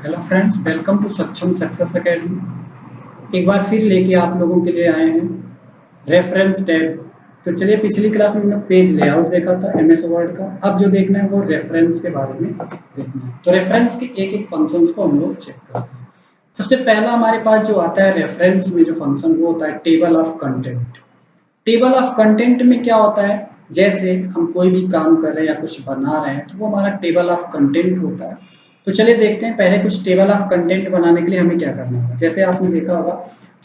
Hello friends, welcome to सक्षम success academy. एक बार फिर लेके आप लोगों के लिए आए हैं रेफरेंस टैब। तो चलिए, पिछली क्लास में हमने पेज लेआउट देखा था एमएस वर्ड का। अब जो देखना है वो रेफरेंस के बारे में देखना है। तो रेफरेंस के एक एक फंक्शंस को हम लोग चेक करते हैं। सबसे पहला हमारे पास जो आता है रेफरेंस में जो फंक्शन, वो होता है table of content. Table of content में क्या होता है, जैसे हम कोई भी काम कर रहे हैं या कुछ बना रहे हैं तो वो हमारा टेबल ऑफ कंटेंट होता है। तो चलिए देखते हैं पहले कुछ टेबल ऑफ कंटेंट बनाने के लिए हमें क्या करना होगा। जैसे आपने देखा होगा,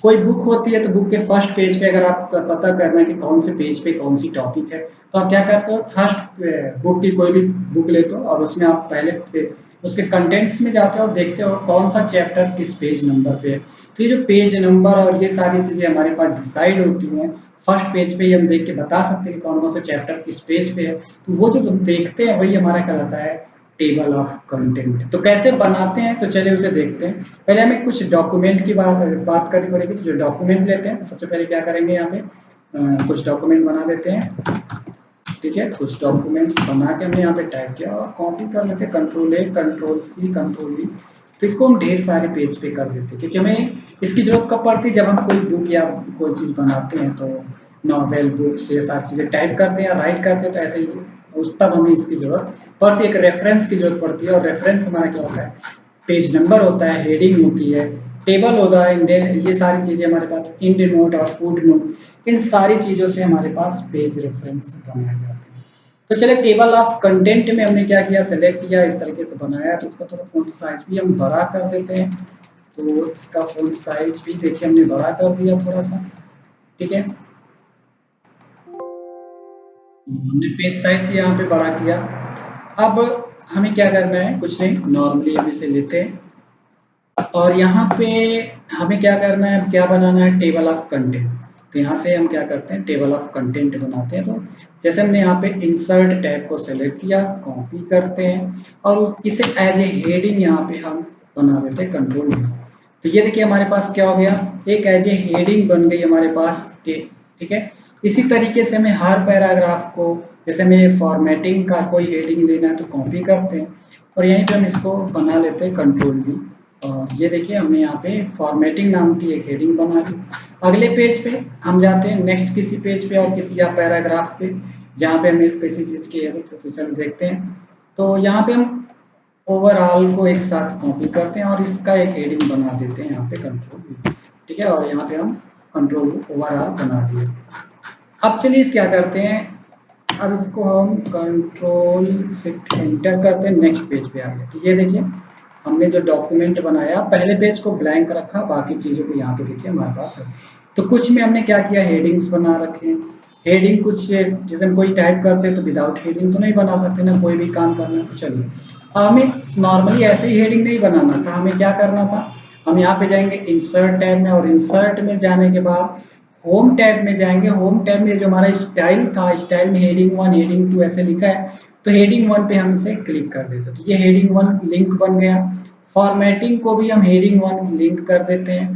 कोई बुक होती है तो बुक के फर्स्ट पेज पे अगर आप पता करना है कि कौन से पेज पे कौन सी टॉपिक है, तो आप क्या करते हो, फर्स्ट बुक की कोई भी बुक लेते हो और उसमें आप पहले उसके कंटेंट्स में जाते हो और देखते हो कौन सा चैप्टर किस पेज नंबर पे है। तो ये जो पेज नंबर और ये सारी चीजें हमारे पास डिसाइड होती हैं फर्स्ट पेज पे ही, हम देख के बता सकते हैं कि कौन कौन सा चैप्टर किस पेज पे है। तो वो जो तुम देखते हैं वही हमारा कहलाता है टेबल ऑफ कंटेंट। तो कैसे बनाते हैं, तो चलिए उसे देखते हैं। पहले हमें कुछ डॉक्यूमेंट की बात करनी पड़ेगी। तो जो डॉक्यूमेंट लेते हैं तो सबसे पहले क्या करेंगे, यहाँ पे कुछ डॉक्यूमेंट बना देते हैं। ठीक है, कुछ डॉक्यूमेंट्स बना के हमने यहाँ पे टाइप किया और कॉपी कर लेते हैं, control A control C control V. तो इसको हम ढेर सारे पेज पे कर देते हैं, क्योंकि हमें इसकी जरूरत कब पड़ती है, जब हम कोई बुक या कोई चीज़ बनाते हैं। तो नॉवेल, बुक्स, ये सारी चीज़ें टाइप करते हैं या राइट करते हैं, तो ऐसे ही उस तब हमें इसकी जरूरत पड़ती है। एक रेफरेंस की जरूरत पड़ती है। और रेफरेंस हमारा क्या होता है, पेज नंबर होता है, हेडिंग होती है, टेबल होता है, ये सारी चीज़ें हमारे पास, इंड नोट और फुट नोट, इन सारी चीज़ों से हमारे पास पेज रेफरेंस बनाए जाते हैं। तो चलिए, टेबल ऑफ कंटेंट में हमने क्या किया, सेलेक्ट किया, इस तरीके से बनाया। तो इसका थोड़ा फॉन्ट साइज भी हम बड़ा कर देते हैं। तो इसका फॉन्ट साइज भी देखिए हमने बड़ा कर दिया थोड़ा सा। ठीक है, हमने पेज साइज यहाँ पे बड़ा किया। अब हमें क्या करना है, कुछ नहीं, नॉर्मली हम इसे लेते हैं और यहाँ पे हमें क्या करना है, क्या बनाना है, टेबल ऑफ कंटेंट। तो यहाँ से हम क्या करते हैं, टेबल ऑफ कंटेंट बनाते हैं। तो जैसे हमने यहाँ पे इंसर्ट टैब को सेलेक्ट किया, कॉपी करते हैं और इसे एज ए हेडिंग यहाँ पे हम बना देते हैं, कंट्रोल में। तो ये देखिए हमारे पास क्या हो गया, एक एज ए हेडिंग बन गई हमारे पास। ठीक है, इसी तरीके से हमें हर पैराग्राफ को, जैसे हमें फॉर्मेटिंग का कोई हेडिंग लेना है तो कॉपी करते हैं और यहीं पे हम इसको बना लेते हैं, कंट्रोल भी। और ये देखिए हमने यहाँ पे फॉर्मेटिंग नाम की एक हेडिंग बना ली। अगले पेज पे हम जाते हैं, नेक्स्ट किसी पेज पे और किसी या पैराग्राफ पे जहाँ पे हमें किसी चीज़ की हेडिंग, तो चलो देखते हैं। तो यहाँ पे हम ओवरऑल को एक साथ कॉपी करते हैं और इसका एक हेडिंग बना देते हैं यहाँ पे, कंट्रोल। ठीक है, और यहाँ पे हम कंट्रोल ओवरऑल बना दिए। अब चलिए इस क्या करते हैं, अब इसको हम कंट्रोल शिफ्ट एंटर करते हैं, नेक्स्ट पेज पे आ गए। तो ये देखिए हमने जो डॉक्यूमेंट बनाया, पहले पेज को ब्लैंक रखा, बाकी चीज़ों को यहाँ पे देखिए हमारे पास है। तो कुछ में हमने क्या किया, हेडिंग्स बना रखे हैं। हेडिंग कुछ जैसे हम कोई टाइप करते हैं तो विदाउट हेडिंग तो नहीं बना सकते ना, कोई भी काम करना है। तो चलिए, अब हमें नॉर्मली ऐसे ही हेडिंग नहीं बनाना था, हमें क्या करना था, हम यहाँ पे जाएंगे इंसर्ट टैब में और इंसर्ट में जाने के बाद होम टैब में जाएंगे। होम टैब में जो हमारा स्टाइल था, स्टाइल में हेडिंग 1 हेडिंग 2 ऐसे लिखा है, तो हेडिंग 1 पे हम इसे क्लिक कर देते हैं। तो ये हेडिंग 1 लिंक बन गया। फॉर्मेटिंग को भी हम हेडिंग 1 लिंक कर देते हैं।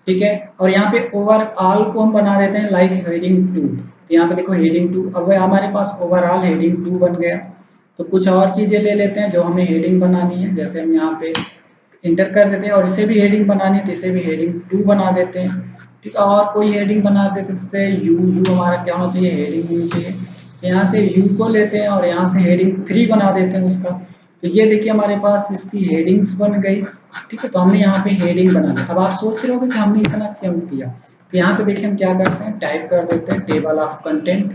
ठीक है, और यहाँ पे ओवरऑल को हम बना देते हैं लाइक हेडिंग 2। तो यहाँ पे देखो हेडिंग 2, अब हमारे पास ओवरऑल हेडिंग 2 बन गया। तो कुछ और चीजें ले लेते हैं जो हमें हेडिंग बनानी है, जैसे हम यहाँ पे इंटर कर देते हैं और इसे भी हेडिंग बनानी है तो इसे भी हेडिंग 2 बना देते हैं। ठीक है, और कोई हेडिंग बना देते हैं, जैसे यू, यू हमारा क्या होना चाहिए, हेडिंग होनी चाहिए। तो यहाँ से यू को लेते हैं और यहाँ से हेडिंग 3 बना देते हैं उसका। तो ये देखिए हमारे पास इसकी हेडिंग्स बन गई। ठीक है, तो हमने यहाँ पे हेडिंग बना दी। अब आप सोच रहे होगे कि हमने इतना क्यों किया। तो यहाँ पे देखिए हम क्या करते हैं, टाइप कर देते हैं table of content,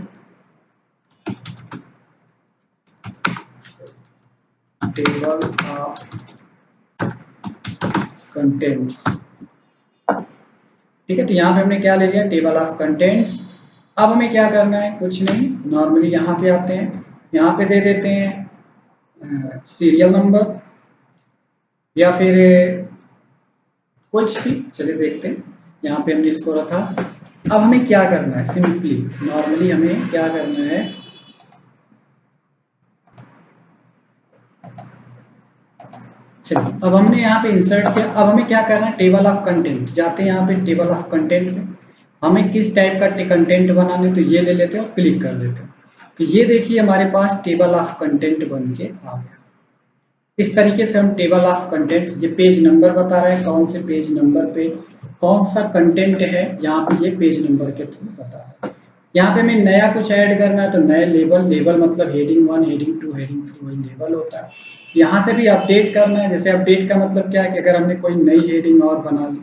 table of contents. ठीक है, तो यहाँ पे हमने क्या ले लिया, टेबल ऑफ कंटेंट्स। अब हमें क्या करना है, कुछ नहीं, नॉर्मली यहाँ पे आते हैं, यहाँ पे दे देते हैं सीरियल नंबर या फिर कुछ भी, चलिए देखते हैं। यहाँ पे हमने इसको रखा। अब हमें क्या करना है, सिंपली नॉर्मली हमें क्या करना है, चलिए अब हमने यहाँ पे इंसर्ट किया। अब हमें क्या करना है, टेबल ऑफ कंटेंट जाते हैं, यहाँ पे टेबल ऑफ कंटेंट में हमें किस टाइप का कंटेंट बनाने, तो ये ले लेते हैं और क्लिक कर देते हैं। तो ये देखिए हमारे पास टेबल ऑफ कंटेंट बन के आ गया। इस तरीके से हम टेबल ऑफ कंटेंट, ये पेज नंबर बता रहा है कौन से पेज नंबर पे कौन सा कंटेंट है, यहाँ पे ये पेज नंबर के थ्रू बता रहा है। यहाँ पे हमें नया कुछ ऐड करना है तो नए लेबल, लेबल मतलब हेडिंग 1, हेडिंग 2, हेडिंग 3 वही लेबल होता है। यहाँ से भी अपडेट करना है, जैसे अपडेट का मतलब क्या है कि अगर हमने कोई नई हेडिंग और बना ली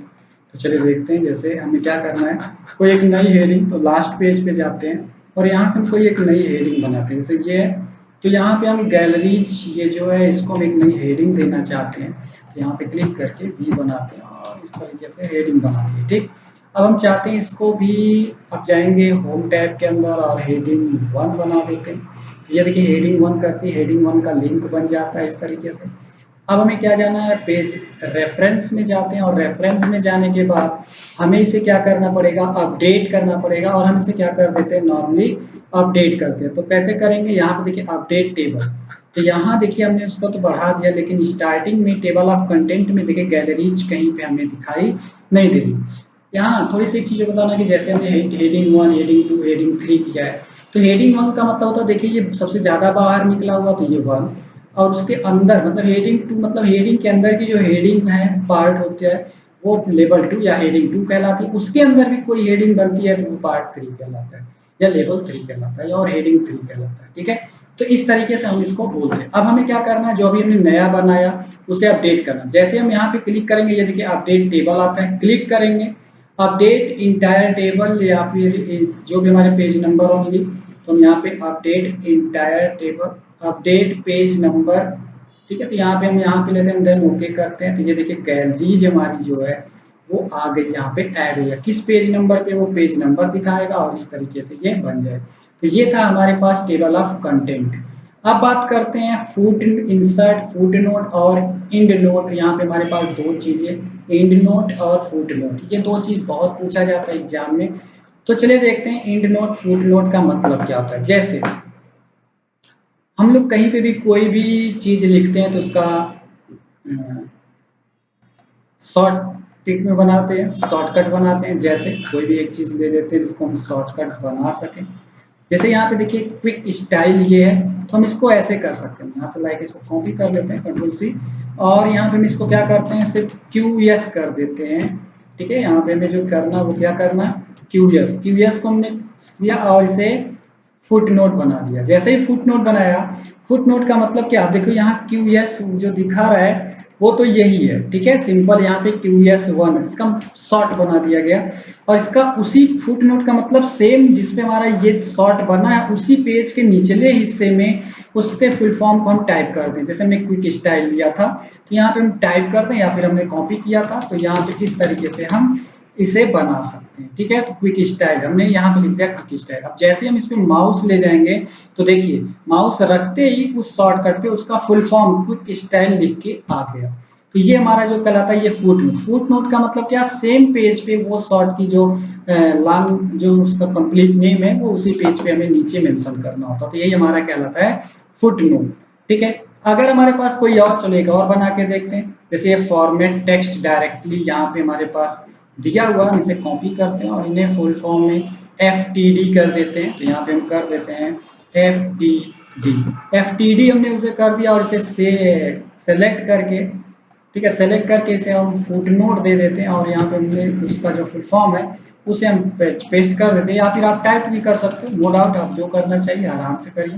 तो चलिए देखते हैं। जैसे हमें क्या करना है, कोई एक नई हेडिंग, तो लास्ट पेज पे जाते हैं और यहाँ से हम कोई एक नई हेडिंग बनाते हैं, जैसे ये है। तो यहाँ पे हम गैलरीज, ये जो है इसको हम एक नई हेडिंग देना चाहते हैं, तो यहाँ पे क्लिक करके वी बनाते हैं और इस तरीके से हेडिंग बना दी। ठीक, अब हम चाहते हैं इसको भी, अब जाएंगे होम टैब के अंदर और हेडिंग 1 बना देते हैं। तो ये देखिए हेडिंग 1 करती है, हेडिंग 1 का लिंक बन जाता है इस तरीके से। अब हमें क्या जाना है, पेज रेफरेंस में जाते हैं और रेफरेंस में जाने के बाद हमें इसे क्या करना पड़ेगा, अपडेट करना पड़ेगा। और हम इसे क्या कर देते हैं, नॉर्मली अपडेट करते हैं। तो कैसे करेंगे, यहाँ पे देखिए अपडेट टेबल, तो यहाँ देखिए हमने उसको तो बढ़ा दिया, लेकिन स्टार्टिंग में टेबल ऑफ कंटेंट में देखिए गैलरीज कहीं पे हमें दिखाई नहीं दे रही। यहाँ थोड़ी सी चीजें बताना कि जैसे हमने हेडिंग 1, हेडिंग 2, हेडिंग 3 किया है, तो हेडिंग 1 का मतलब होता है, देखिए ये सबसे ज्यादा बाहर निकला हुआ तो ये 1, और उसके अंदर मतलब हेडिंग 2 मतलब हेडिंग के अंदर की जो हेडिंग है पार्ट होता है वो लेवल 2 या हेडिंग 2 कहलाती है। उसके अंदर भी कोई हेडिंग बनती है तो वो पार्ट 3 कहलाता है या लेवल 3 कहलाता है और हेडिंग 3 कहलाता है। ठीक है, तो इस तरीके से हम इसको बोलते हैं। अब हमें क्या करना है, जो भी हमने नया बनाया उसे अपडेट करना। जैसे हम यहाँ पे क्लिक करेंगे, ये देखिए अपडेट टेबल आता है, क्लिक करेंगे अपडेट इंटायर टेबल या फिर जो भी हमारे पेज नंबर होंगे, तो हम यहाँ पे update entire table, update page number. ठीक है, तो यहाँ पे हम यहाँ पे लेते हैं, देन ओके करते हैं। तो ये देखिए गैलरीज हमारी जो है वो आ गई, यहाँ पे ऐड हुई है। किस पेज नंबर पे, वो पेज नंबर दिखाएगा और इस तरीके से ये बन जाए। तो ये था हमारे पास टेबल ऑफ कंटेंट। अब बात करते हैं फुट इंसर्ट, फुट नोट और इंड नोट। यहाँ पे हमारे पास दो चीजें, इंड नोट और फुट नोट, ये दो चीज बहुत पूछा जाता है एग्जाम में। तो चलिए देखते हैं इंड नोट फुट नोट का मतलब क्या होता है। जैसे हम लोग कहीं पे भी कोई भी चीज लिखते हैं तो उसका शॉर्ट ट्रिक में बनाते हैं, शॉर्टकट बनाते हैं। जैसे कोई भी एक चीज ले लेते हैं जिसको हम शॉर्टकट बना सकें। जैसे यहाँ पे देखिए क्विक स्टाइल ये है, तो हम इसको ऐसे कर सकते हैं, यहाँ से लाइक इसको कॉपी कर लेते हैं कंट्रोल सी, और यहाँ पे हम इसको क्या करते हैं, सिर्फ QS कर देते हैं। ठीक है, यहाँ पे हमें जो करना वो क्या करना, QS को हमने किया और इसे फुट नोट बना दिया। जैसे ही फुट नोट बनाया, फुट नोट का मतलब क्या, आप देखो यहाँ QS जो दिखा रहा है वो तो यही है। ठीक है, सिंपल यहाँ पे QS1 इसका शॉर्ट बना दिया गया, और इसका उसी फुट नोट का मतलब सेम जिसपे हमारा ये शॉर्ट बना है उसी पेज के निचले हिस्से में उसके फुल फॉर्म को हम टाइप कर दें। जैसे हमने क्विक स्टाइल लिया था तो यहाँ पे हम टाइप कर दें, या फिर हमने कॉपी किया था तो यहाँ पे इस तरीके से हम इसे बना सकते हैं। ठीक है, तो क्विक स्टाइल हमने यहाँ पे लिख दिया क्विक स्टाइल। अब जैसे हम इस पे माउस ले जाएंगे तो देखिए माउस रखते ही उस शॉर्टकट पे उसका फुल फॉर्म क्विक स्टाइल लिख के आ गया। तो ये हमारा जो कहलाता है ये फुट नोट। फुट नोट का मतलब क्या, सेम पेज पे वो शॉर्ट की जो लॉन्ग जो उसका कंप्लीट नेम है वो उसी पेज पे हमें नीचे मेंशन करना होता है। तो यही हमारा कहलाता है फुट नोट। ठीक है, अगर हमारे पास कोई और चलेगा और बना के देखते हैं, जैसे ये फॉर्मेट टेक्स्ट डायरेक्टली यहाँ पे हमारे पास दिया हुआ, हम इसे कॉपी करते हैं और इन्हें फुल फॉर्म में FTD कर देते हैं। तो यहाँ पे हम कर देते हैं FTD हमने उसे कर दिया और इसे सेलेक्ट करके, ठीक है, सेलेक्ट करके इसे हम फुट नोट दे देते हैं और यहाँ पे हमने उसका जो फुल फॉर्म है उसे हम पेस्ट कर देते हैं, या फिर आप टाइप भी कर सकते हो, नो डाउट आप जो करना चाहिए आराम से करिए।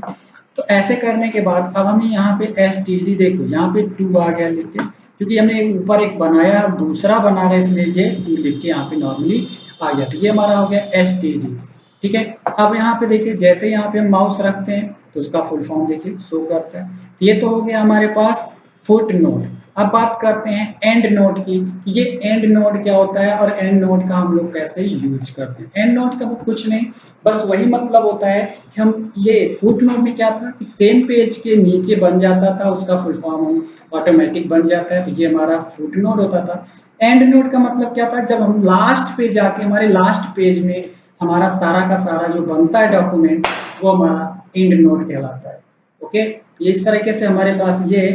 तो ऐसे करने के बाद अब हमें यहाँ पे STD, देखो यहाँ पे 2 आ गया लिख के, क्योंकि हमने ऊपर एक बनाया अब दूसरा बना रहे इसलिए ये 2 लिख के यहाँ पे नॉर्मली आ गया। तो ये हमारा हो गया STD। ठीक है, अब यहाँ पे देखिए जैसे यहाँ पे हम माउस रखते हैं तो उसका फुल फॉर्म देखिए शो करता है। ये तो हो गया हमारे पास फुट नोट। अब बात करते हैं एंड नोट की। ये एंड नोट क्या होता है और एंड नोट का हम लोग कैसे यूज करते हैं। एंड नोट का वो कुछ नहीं, बस वही मतलब होता है कि हम ये फुट नोट में क्या था कि सेम पेज के नीचे बन जाता था, उसका फुल फॉर्म ऑटोमेटिक बन जाता है, तो ये हमारा फुट नोट होता था। एंड नोट का मतलब क्या था, जब हम लास्ट पे जाके हमारे लास्ट पेज में हमारा सारा का सारा जो बनता है डॉक्यूमेंट वो हमारा एंड नोट कहलाता है। ओके, ये इस तरीके से हमारे पास ये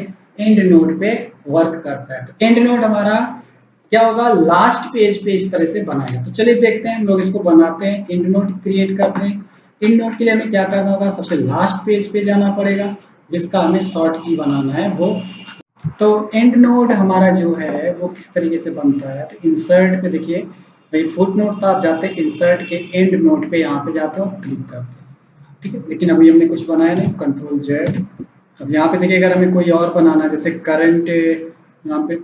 एंड नोट पे वर्क करता है। तो एंड नोट हमारा क्या होगा, लास्ट पेज पे इस तरह से बनाएगा। तो चलिए देखते हैं हम लोग इसको बनाते हैं, एंड नोट क्रिएट करते हैं। एंड नोट के लिए हमें क्या करना होगा, सबसे लास्ट पेज पे जाना पड़ेगा जिसका हमें शॉर्ट की बनाना है वो तो एंड नोड हमारा जो है वो किस तरीके से बनता है, तो इंसर्ट पे देखिए भाई, फुट नोट तो आप जाते हैं इंसर्ट के एंड नोड पे, यहाँ पे जाते हो और क्लिक करते हैं, ठीक है। लेकिन अभी हमने कुछ बनाया नहीं, कंट्रोल जेड। अब यहाँ पे देखिए अगर हमें कोई और बनाना है, जैसे करंट, यहाँ पे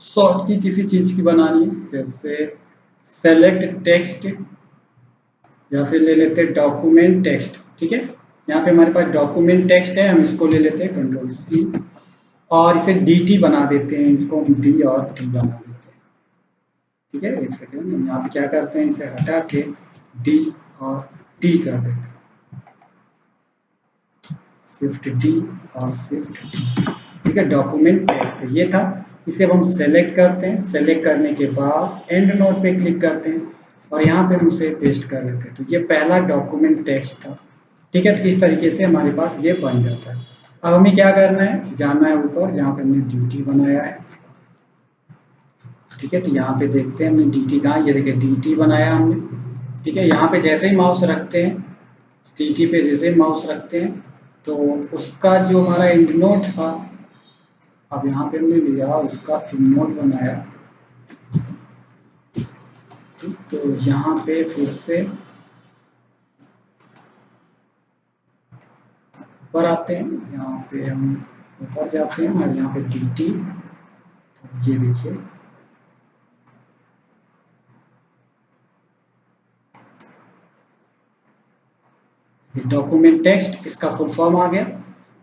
शॉर्ट की किसी चीज की बनानी है, जैसे सेलेक्ट टेक्स्ट, या फिर ले लेते हैं डॉक्यूमेंट टेक्स्ट, ठीक है। यहाँ पे हमारे पास डॉक्यूमेंट टेक्स्ट है, हम इसको ले लेते हैं कंट्रोल सी, और इसे डी टी बना देते हैं, इसको हम डी और टी बना देते हैं, ठीक है। एक सेकेंड, हम यहाँ पे क्या करते हैं, इसे हटा के डी और टी कर देते हैं, शिफ्ट डी और शिफ्ट डी, ठीक है। डॉक्यूमेंट टेक्स्ट ये था, इसे अब हम सेलेक्ट करते हैं, सेलेक्ट करने के बाद एंड नोट पे क्लिक करते हैं और यहाँ पे हम उसे पेस्ट कर देते हैं। तो ये पहला डॉक्यूमेंट टेक्स्ट था, ठीक है। तो इस तरीके से हमारे पास ये बन जाता है। अब हमें क्या करना है, जाना है ऊपर जहाँ पे हमने ड्यूटी बनाया है, ठीक है। तो यहाँ पे देखते हैं हमने डी कहाँ, ये देखिए डी बनाया हमने, ठीक है। यहाँ पे जैसे ही माउस रखते हैं, डी पे जैसे ही माउस रखते हैं, तो उसका जो हमारा एंड नोट था, अब यहाँ पे हमने लिया उसका एंड नोट बनाया, ठीक। तो यहाँ पे फिर से ऊपर आते हैं, यहाँ पे हम ऊपर जाते हैं और यहाँ पे डी, ये देखिए डॉक्यूमेंट टेक्स्ट, इसका फुल फॉर्म आ गया,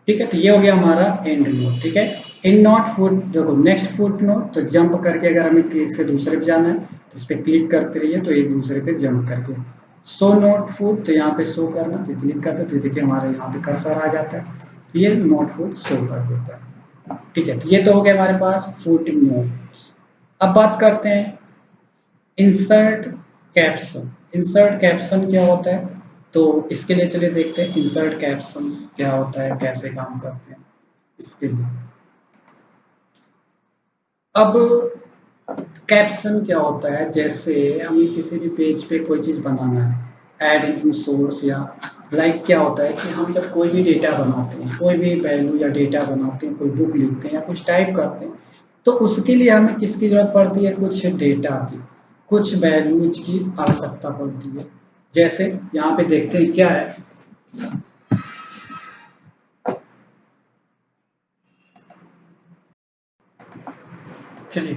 ठीक है। तो ये हो गया हमारा एंड नोट, ठीक है। इन नॉट फुट, देखो नेक्स्ट फुट नोट, तो जंप करके अगर हमें एक से दूसरे पे जाना है तो इस पर क्लिक करते रहिए, तो एक दूसरे पे जंप करके। शो नोट फुट, तो यहाँ पे शो करना, तो क्लिक करते तो देखिए हमारे यहाँ पे कर्सर आ जाता है, तो ये नोट फुट शो कर देता है, ठीक है। तो ये तो हो गया हमारे पास फुट नोट्स। अब बात करते हैं इंसर्ट कैप्शन। इंसर्ट कैप्शन क्या होता है, तो इसके लिए चलिए देखते हैं इंसर्ट कैप्शन क्या होता है, कैसे काम करते हैं इसके लिए। अब कैप्शन क्या होता है, जैसे हमें किसी भी पेज पे कोई चीज़ बनाना है, ऐड न्यू सोर्स, या लाइक क्या होता है कि हम जब कोई भी डेटा बनाते हैं, कोई भी वैल्यू या डेटा बनाते हैं, कोई बुक लिखते हैं या कुछ टाइप करते हैं, तो उसके लिए हमें किसकी जरूरत पड़ती है, कुछ डेटा की, कुछ वैल्यूज की आवश्यकता पड़ती है। जैसे यहाँ पे देखते हैं क्या है, चलिए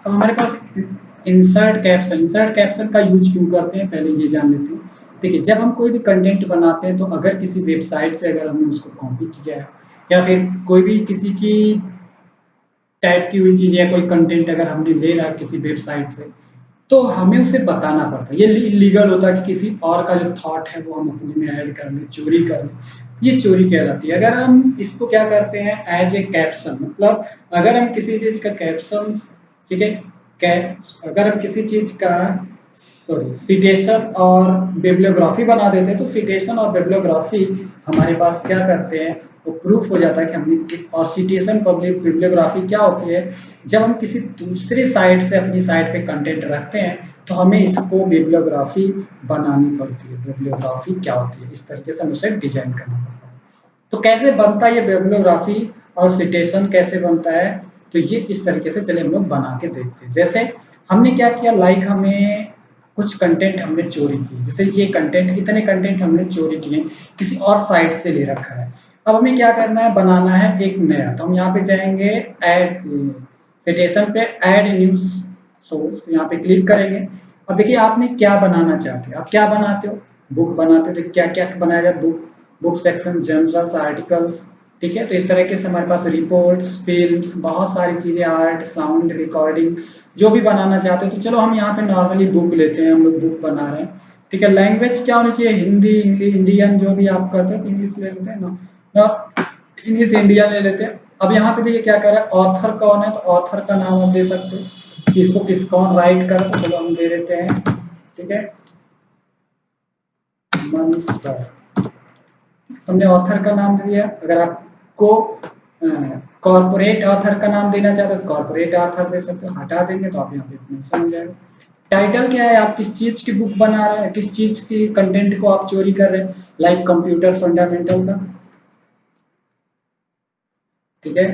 अब हमारे पास इंसर्ट कैप्शन। इंसर्ट कैप्शन का यूज क्यों करते हैं, पहले ये जान लेते हैं। देखिए जब हम कोई भी कंटेंट बनाते हैं, तो अगर किसी वेबसाइट से अगर हमने उसको कॉपी किया है, या फिर कोई भी किसी की टाइप की हुई चीज़ या कोई कंटेंट अगर हमने ले रहा है किसी वेबसाइट से, तो हमें उसे बताना पड़ता है। ये इलीगल होता है कि किसी और का जो थॉट है वो हम अपने में ऐड कर लें, चोरी कर लें, ये चोरी कहलाती है। अगर हम इसको क्या करते हैं, एज ए कैप्शन, मतलब अगर हम किसी चीज़ का कैप्शन, ठीक है, अगर हम किसी चीज़ का सॉरी सिटेशन और बिब्लियोग्राफी बना देते हैं, तो सिटेशन और बिब्लियोग्राफी हमारे पास क्या करते हैं, वो प्रूफ हो जाता है कि हमने, और सिटेशन पब्लिक बिब्लियोग्राफी क्या होती है, जब हम किसी दूसरी साइट से अपनी साइट पे कंटेंट रखते हैं, तो हमें इसको बिब्लियोग्राफी बनानी पड़ती है। बिब्लियोग्राफी क्या होती है, इस तरीके से हमें उसे डिजाइन करना पड़ता है। तो कैसे बनता है ये बिब्लियोग्राफी और सिटेशन कैसे बनता है, तो ये इस तरीके से चले हम लोग बना के देखते हैं। जैसे हमने क्या किया, लाइक हमें कुछ कंटेंट हमने चोरी की, जैसे ये कंटेंट, इतने कंटेंट हमने चोरी किए किसी और साइट से ले रखा है। अब हमें क्या करना है, बनाना है एक नया, तो हम यहाँ पे जाएंगे ऐड सिटेशन पे, ऐड न्यू सोर्स, यहाँ पे क्लिक करेंगे। अब देखिए आपने क्या बनाना चाहते हैं, आप क्या बनाते हो, बुक बनाते हो, तो क्या क्या बनाया जाए, book, book section, journals, articles, ठीक है। तो इस तरीके से हमारे पास रिपोर्ट्स, फिल्म्स, बहुत सारी चीजें, आर्ट, साउंड रिकॉर्डिंग, जो भी बनाना चाहते हो। तो चलो हम यहाँ पे नॉर्मली बुक लेते हैं, हम लोग बुक बना रहे हैं, ठीक है। लैंग्वेज क्या होनी चाहिए, हिंदी, इंग्लिश, इंडियन, जो भी आप कहते हैं, इंग्लिश ले लेते हैं ना, इंग्लिश इंडिया ले लेते हैं। अब यहाँ पे देखिए क्या कर रहा है, ऑथर कौन है, तो ऑथर का नाम आप दे सकते हो, किसको किस कौन राइट कर, तो चलो हम दे देते हैं, ठीक है, मन सर। हमने ऑथर का नाम दे दिया। अगर आपको कॉर्पोरेट ऑथर का नाम देना चाहते हो तो कॉर्पोरेट ऑथर दे सकते हो, हटा देंगे तो आप यहाँ पे मेंशन हो जाएगा। टाइटल क्या है, आप किस चीज की बुक बना रहे हैं, किस चीज की कंटेंट को आप चोरी कर रहे हैं, लाइक कंप्यूटर फंडामेंटल का, ठीक है।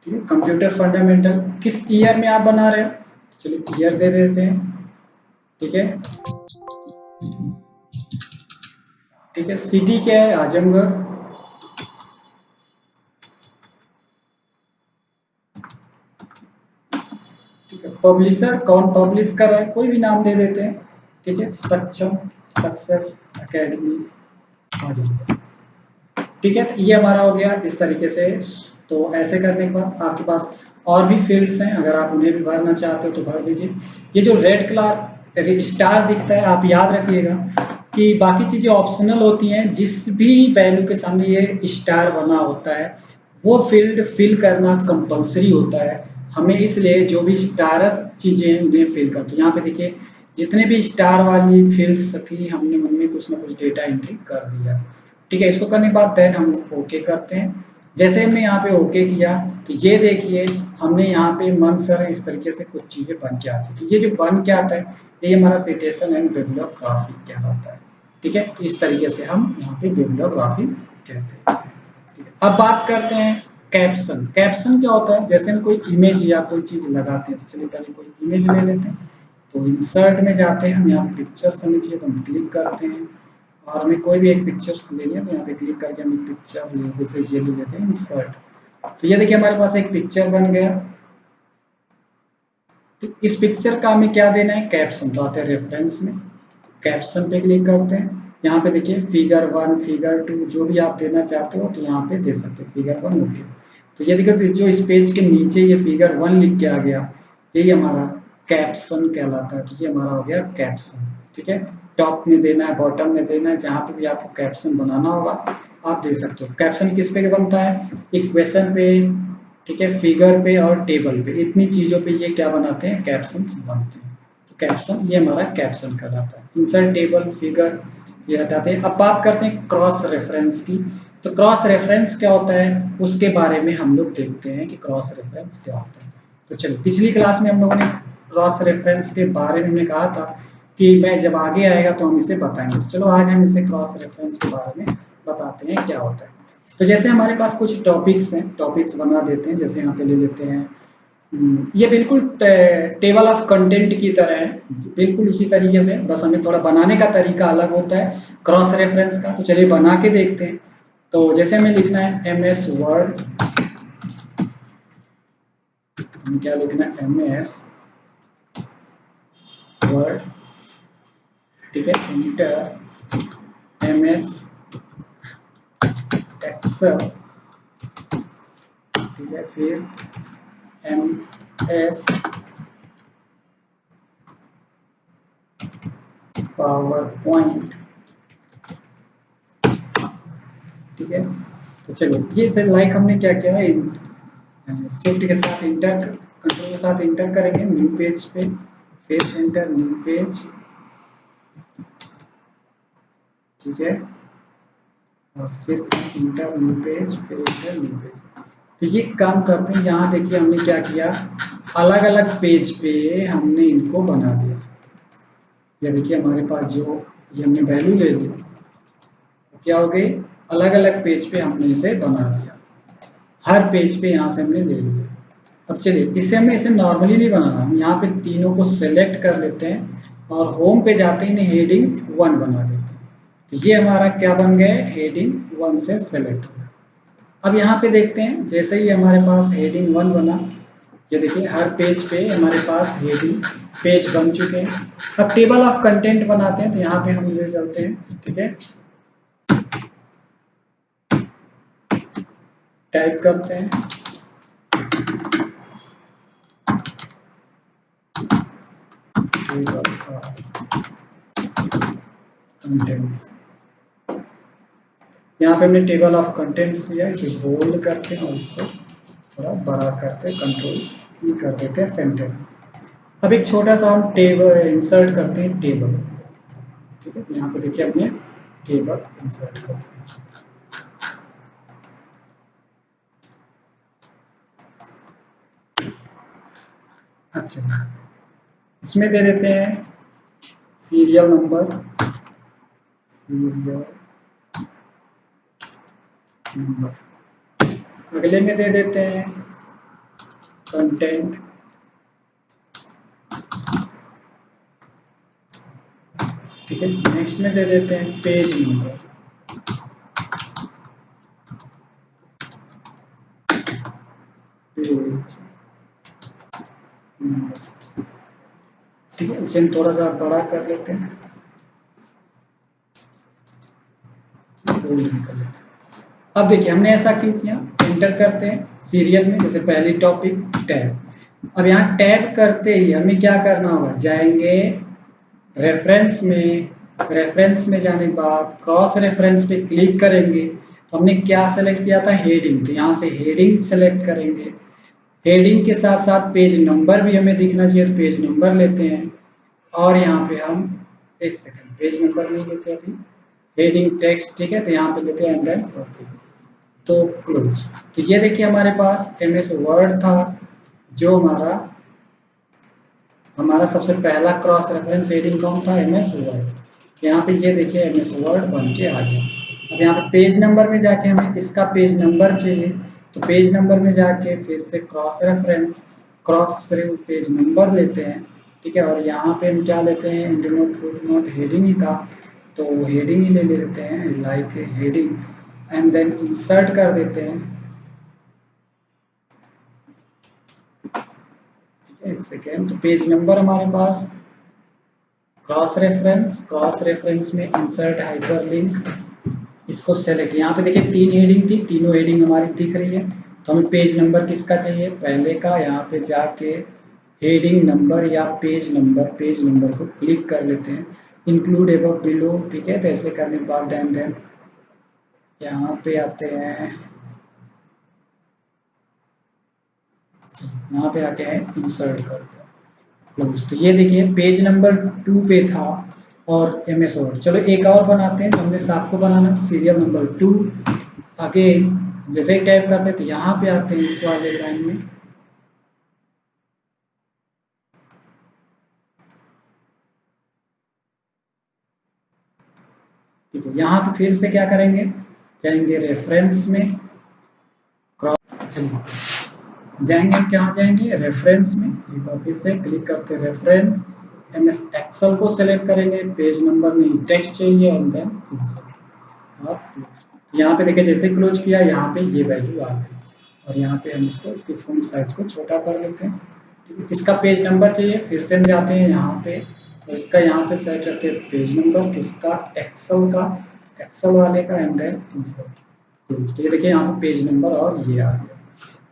ठीक है, कंप्यूटर फंडामेंटल किस ईयर में आप बना रहे हो, चलिए ईयर दे देते हैं। ठीक है, ठीक है, सिटी क्या है, आजमगढ़। ठीक है, पब्लिशर कौन पब्लिश कर रहा है, कोई भी नाम दे देते हैं। ठीक है, सक्षम सक्सेस एकेडमी आजमगढ़। ठीक है, तो ये हमारा हो गया इस तरीके से। तो ऐसे करने के बाद आपके पास और भी फील्ड्स हैं, अगर आप उन्हें भी भरना चाहते हो तो भर दीजिए। ये जो रेड कलर स्टार दिखता है, आप याद रखिएगा कि बाकी चीजें ऑप्शनल होती हैं, जिस भी वैल्यू के सामने ये स्टार बना होता है वो फील्ड फिल करना कंपलसरी होता है हमें, इसलिए जो भी स्टार चीजें हैं उन्हें फिल करते हैं। यहाँ पे देखिए जितने भी स्टार वाली फील्ड्स थी हमने उनमें कुछ ना कुछ डेटा एंट्री कर दिया। ठीक है, इसको करने के बाद देन हम ओके करते हैं। जैसे हमने यहाँ पे ओके किया तो ये देखिए हमने यहाँ पे मन सर इस तरीके से कुछ चीजें बन के आती है। तो ये जो बन के आता है ये हमारा सिटेशन एंड बिब्लियोग्राफी कहलाता है। ठीक है, तो इस तरीके से हम यहाँ पे बिब्लियोग्राफी कहते हैं। ठीक है, अब बात करते हैं कैप्शन। कैप्शन क्या होता है, जैसे हम कोई इमेज या कोई चीज लगाते हैं, तो चलिए पहले कोई इमेज ले लेते हैं। तो इंसर्ट में जाते हैं, हम यहाँ पिक्चर हमें चाहिए तो हम क्लिक करते हैं और हमें कोई भी एक पिक्चर लेनी है तो यहाँ पे क्लिक करके हम एक पिक्चर जैसे ये ले लेते हैं इंसर्ट। तो ये देखिए हमारे पास एक पिक्चर बन गया। तो इस पिक्चर का हमें क्या देना है, कैप्शन। तो आते हैं रेफरेंस में, कैप्शन पे क्लिक करते हैं। यहाँ पे देखिए फिगर 1 फिगर 2 जो भी आप देना चाहते हो तो यहाँ पे दे सकते हो, फिगर 1 ओके। तो ये देखिए तो जो इस पेज के नीचे ये फिगर 1 लिख के आ गया, यही हमारा कैप्शन कहलाता है। तो ये हमारा हो गया कैप्शन। ठीक है, टॉप में देना है, बॉटम में देना है, जहाँ पे भी आपको कैप्शन बनाना होगा आप दे सकते हो। कैप्शन किस पे बनता है, इक्वेशन पे, ठीक है, फिगर पे और टेबल पे, इतनी चीजों पे ये क्या बनाते हैं, कैप्शन बनते हैं। तो कैप्शन ये हमारा कैप्शन कहलाता है। इंसर्ट टेबल फिगर ये हटाते हैं। अब बात करते हैं क्रॉस रेफरेंस की। तो क्रॉस रेफरेंस क्या होता है उसके बारे में हम लोग देखते हैं कि क्रॉस रेफरेंस क्या होता है। तो चलिए पिछली क्लास में हम लोगों ने क्रॉस रेफरेंस के बारे में हमने कहा था कि मैं जब आगे आएगा तो हम इसे बताएंगे। तो चलो आज हम इसे क्रॉस रेफरेंस के बारे में बताते हैं क्या होता है। तो जैसे हमारे पास कुछ टॉपिक्स हैं, टॉपिक्स बना देते हैं। जैसे यहाँ पे ले लेते हैं, ये बिल्कुल टेबल ऑफ कंटेंट की तरह है, बिल्कुल उसी तरीके से, बस हमें थोड़ा बनाने का तरीका अलग होता है क्रॉस रेफरेंस का। तो चलिए बना के देखते हैं। तो जैसे हमें लिखना है MS वर्ड, क्या लिखना है MS वर्ड। ठीक है, इंटर MS एक्सेल। ठीक है, फिर MS पावर पॉइंट। ठीक है, तो चलिए ये से लाइक हमने क्या किया है, शिफ्ट के साथ इंटर, कंट्रोल के साथ इंटर करेंगे न्यू पेज पे, फिर एंटर न्यू पेज। ठीक है, और फिर इंटर न्यू पेज, फिर इंटर न्यू पेज। तो ये काम करते हैं। यहाँ देखिए हमने क्या किया, अलग अलग पेज पे हमने इनको बना दिया। ये देखिए हमारे पास जो ये हमने वैल्यू ले ली, क्या हो गई, अलग अलग पेज पे हमने इसे बना दिया। हर पेज पे यहाँ से हमने ले लिया। अब चलिए इससे हमें इसे नॉर्मली नहीं बनाना, हम यहाँ पे तीनों को सेलेक्ट कर लेते हैं और होम पे जाते ही हेडिंग 1 बना देते हैं। तो ये हमारा क्या बन गया, हेडिंग 1 से सेलेक्ट हो गया। अब यहाँ पे देखते हैं, जैसे ही हमारे पास हेडिंग 1 बना, ये देखिए हर पेज पे हमारे पास हेडिंग पेज बन चुके हैं। अब टेबल ऑफ कंटेंट बनाते हैं, तो यहाँ पे हम ले चलते हैं। ठीक है, टाइप करते हैं कंटेंट्स। यहाँ पे हमने टेबल ऑफ कंटेंट्स लिया, इसे बोल्ड करते हैं और इसको थोड़ा बड़ा करते हैं, कंट्रोल कर देते हैं सेंटर। अब एक छोटा सा हम टेबल इंसर्ट करते हैं, टेबल। ठीक है, यहाँ पे देखिए हमने टेबल इंसर्ट कर दिया। अच्छा, इसमें दे देते हैं सीरियल नंबर, सीरियल नंबर। अगले में दे देते हैं कंटेंट, ठीक है। नेक्स्ट में दे देते हैं पेज नंबर, पेज नंबर, ठीक है। इसे हम थोड़ा सा बड़ा कर लेते हैं, बोल्ड भी कर लेते हैं। अब देखिए हमने ऐसा क्यों किया, एंटर करते हैं सीरियल में, जैसे पहली टॉपिक टैब। अब यहाँ टैब करते ही हमें क्या करना होगा, जाएंगे रेफरेंस में, रेफरेंस में जाने के बाद क्रॉस रेफरेंस पे क्लिक करेंगे। तो हमने क्या सेलेक्ट किया था, हेडिंग, तो यहाँ से हेडिंग सेलेक्ट करेंगे। हेडिंग के साथ साथ पेज नंबर भी हमें दिखना चाहिए, तो पेज नंबर लेते हैं। और यहाँ पे हम एक सेकंड, पेज नंबर नहीं लेते अभी, हेडिंग टेक्स्ट, ठीक है। तो यहाँ पे लेते हैं एंड देन ओके, तो क्लोज। तो ये देखिए हमारे पास एमएस वर्ड था, जो हमारा सबसे पहला क्रॉस रेफरेंस हेडिंग कौन था, एमएस वर्ड। यहाँ पे ये देखिए एमएस वर्ड बन के आ गया। अब यहाँ पे पेज नंबर में जाके हमें इसका पेज नंबर चाहिए, तो पेज नंबर में जाके फिर से cross reference, cross page number लेते हैं, ठीक है। और यहाँ पे हम क्या लेते हैं, नोट हेडिंग ही था, तो हेडिंग ही ले लेते हैं, like heading, and then insert कर देते हैं। एक सेकेंड, तो पेज नंबर हमारे पास, क्रॉस रेफरेंस, क्रॉस रेफरेंस में इंसर्ट हाइपरलिंक, इसको सेलेक्ट, यहाँ पे देखिए 3 हेडिंग थी, तीनों हेडिंग हमारी दिख रही है। तो हमें पेज नंबर किसका चाहिए, पहले का। यहाँ पे जाके हेडिंग नंबर या पेज नंबर को क्लिक कर लेते हैं, इंक्लूड एबव बिलो, ठीक है। तो ऐसे करने के बाद देन यहाँ पे आते हैं, यहाँ पे आके हैं इंसर्ट करते हैं, क्लोज। तो ये देखिए पेज नंबर 2 पे था और एमएस वर्ड। चलो एक और बनाते हैं, तो हमने आपको बनाना था सीरियल नंबर 2। आगे जैसे ही टाइप करते हैं तो यहाँ पे आते हैं इस वाले लाइन में, ठीक है। यहाँ पे फिर से क्या करेंगे, जाएंगे रेफरेंस में, चलिए जाएंगे, क्या जाएंगे रेफरेंस में, एक बार फिर से क्लिक करते हैं रेफरेंस, एमएस एक्सेल को सेलेक्ट करेंगे, पेज नंबर नहीं टेक्स्ट चाहिए, एंड देन इंसर्ट। और यहाँ पे देखिए जैसे क्लोज किया, यहाँ पे ये वैल्यू आ गई। और यहाँ पे हम इसको, इसकी फॉन्ट साइज को छोटा कर लेते हैं, ठीक है। इसका पेज नंबर चाहिए, फिर से हम जाते हैं यहाँ पे, और इसका यहाँ पे सेट करते हैं पेज नंबर किसका, एक्सेल का, एक्सेल वाले का, एंड देन इंसर्ट। तो ये देखिए यहाँ पे पेज नंबर और ये आ गया,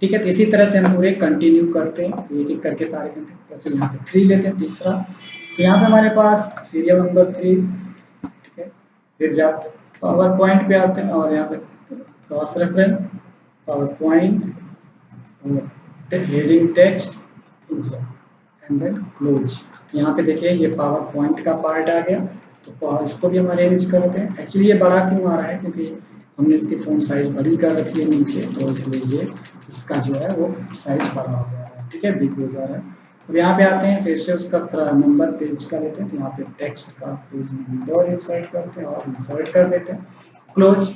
ठीक है। तो इसी तरह से हम पूरे कंटिन्यू करते हैं, एक एक करके सारे कंटिन्यू। जैसे यहाँ पे 3 लेते हैं, तीसरा, तो यहाँ पे हमारे पास सीरियल नंबर 3, ठीक है। फिर जाते पावर पॉइंट पे आते हैं, और यहाँ से cross reference, PowerPoint, heading text, insert, and then close. यहाँ पे देखिए ये पावर पॉइंट का पार्ट आ गया, तो इसको भी हम अरेंज करते हैं। एक्चुअली ये बड़ा क्यों आ रहा है, क्योंकि हमने इसकी फॉन्ट साइज बड़ी कर रखी है नीचे, तो इसलिए ये इसका जो है वो साइज बड़ा हो जा रहा है, ठीक है, बिग हो जा रहा है। अब यहाँ पे आते हैं, फिर से उसका नंबर पेज का लेते हैं, तो यहाँ पे टेक्स्ट का पेज नंबर इंसर्ट करते हैं और इंसर्ट कर देते हैं, क्लोज।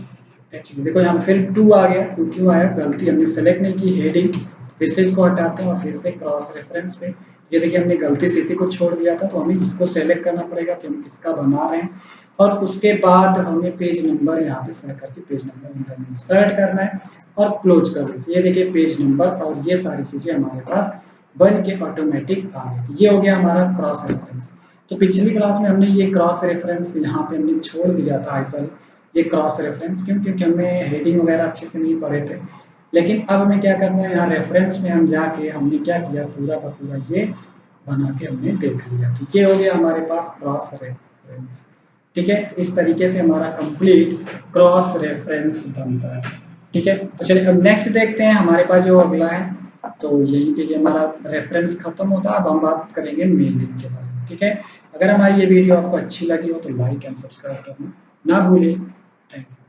एक्चुअली देखो यहाँ पे फिर 2 आ गया, 2 क्यों आया, गलती हमने सेलेक्ट नहीं की हेडिंग, फिर से इसको हटाते हैं और फिर से क्रॉस रेफरेंस पे, ये देखिए हमने गलती से इसी को छोड़ दिया था, तो हमें इसको सेलेक्ट करना पड़ेगा कि हम किसका बना रहे हैं। और उसके बाद हमें पेज नंबर यहाँ पे सेलेक्ट करके पेज नंबर इंसर्ट करना है और क्लोज कर दीजिए। ये देखिए पेज नंबर और ये सारी चीजें हमारे पास बन के ऑटोमेटिक आ गई। ये हो गया हमारा क्रॉस रेफरेंस। तो पिछली क्लास में हमने ये क्रॉस रेफरेंस यहाँ पे हमने छोड़ दिया था हाइपर, ये क्रॉस रेफरेंस क्यों, क्योंकि हमें हेडिंग वगैरह अच्छे से नहीं पढ़े थे। लेकिन अब हमें क्या करना है, यहाँ रेफरेंस में हम जाके हमने क्या किया, पूरा का पूरा ये बना के हमने देख लिया। तो ये हो गया हमारे पास क्रॉस रेफरेंस, ठीक है। तो इस तरीके से हमारा कंप्लीट क्रॉस रेफरेंस बनता है, ठीक है। तो चलिए अब नेक्स्ट देखते हैं हमारे पास जो अगला है, तो यहीं पे ये हमारा रेफरेंस खत्म होता है। अब हम बात करेंगे मेन लिंक के बारे में, ठीक है। अगर हमारी ये वीडियो आपको अच्छी लगी हो तो लाइक एंड सब्सक्राइब करना ना भूलिए। Thank you.